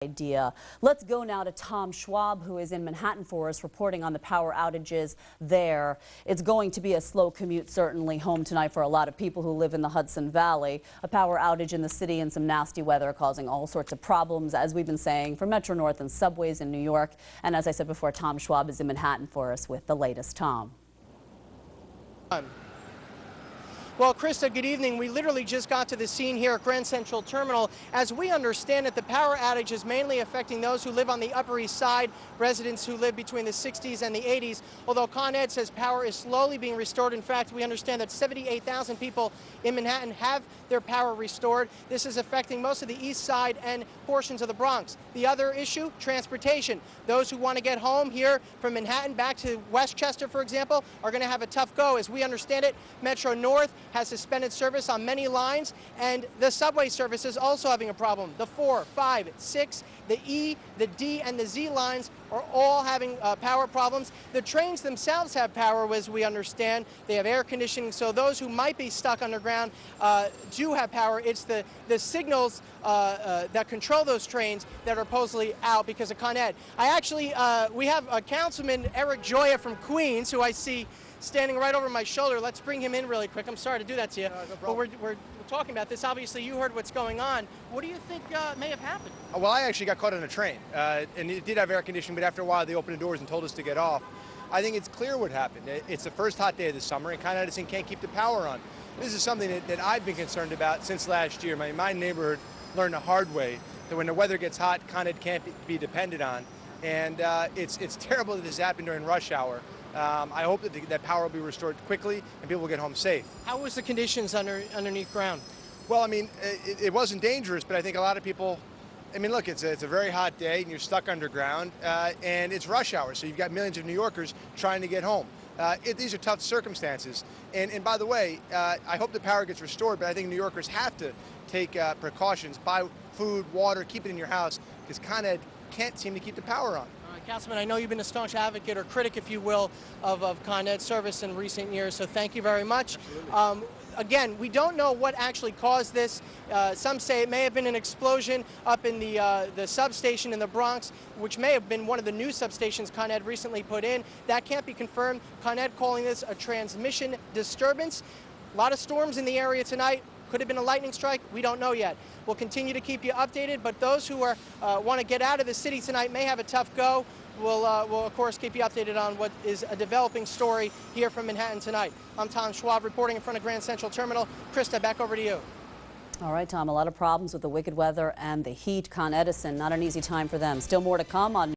Idea. Let's go now to Tom Schwab, who is in Manhattan for us, reporting on the power outages there. It's going to be a slow commute, certainly home tonight for a lot of people who live in the Hudson Valley. A power outage in the city and some nasty weather causing all sorts of problems, as we've been saying, for Metro North and subways in New York. And as I said before, Tom Schwab is in Manhattan for us with the latest. Tom. Well, Krista, good evening. We literally just got to the scene here at Grand Central Terminal. As we understand it, the power outage is mainly affecting those who live on the Upper East Side, residents who live between the 60s and the 80s. Although Con Ed says power is slowly being restored. In fact, we understand that 78,000 people in Manhattan have their power restored. This is affecting most of the East Side and portions of the Bronx. The other issue, transportation. Those who want to get home here from Manhattan back to Westchester, for example, are going to have a tough go. As we understand it, Metro North has suspended service on many lines, and the subway service is also having a problem. The 4, 5, 6, the E, the D, and the Z lines are all having power problems. The trains themselves have power, as we understand. They have air conditioning, so those who might be stuck underground do have power. It's the signals that control those trains that are supposedly out because of Con Ed. We have Councilman Eric Joya from Queens, who I see standing right over my shoulder. Let's bring him in really quick. I'm sorry to do that to you, but we're talking about this. Obviously, you heard what's going on. What do you think may have happened? Well, I actually got caught on a train, and it did have air conditioning, but after a while, they opened the doors and told us to get off. I think it's clear what happened. It's the first hot day of the summer, and Con Edison can't keep the power on. This is something that I've been concerned about since last year. My neighborhood learned the hard way that when the weather gets hot, Con Ed can't be depended on, and it's terrible that this happened during rush hour. I hope that power will be restored quickly and people will get home safe. How was the conditions underneath ground? Well, I mean, it wasn't dangerous, but I think a lot of people, I mean, look, it's a very hot day and you're stuck underground, and it's rush hour, so you've got millions of New Yorkers trying to get home. These are tough circumstances. And by the way, I hope the power gets restored, but I think New Yorkers have to take precautions, buy food, water, keep it in your house, because Con Ed can't seem to keep the power on. Councilman, I know you've been a staunch advocate or critic, if you will, of Con Ed service in recent years, so thank you very much. Again, we don't know what actually caused this. Some say it may have been an explosion up in the substation in the Bronx, which may have been one of the new substations Con Ed recently put in. That can't be confirmed. Con Ed calling this a transmission disturbance. A lot of storms in the area tonight. Could have been a lightning strike. We don't know yet. We'll continue to keep you updated, but those who want to get out of the city tonight may have a tough go. We'll of course keep you updated on what is a developing story here from Manhattan tonight. I'm Tom Schwab reporting in front of Grand Central Terminal. Krista, back over to you. All right, Tom, a lot of problems with the wicked weather and the heat. Con Edison, not an easy time for them. Still more to come on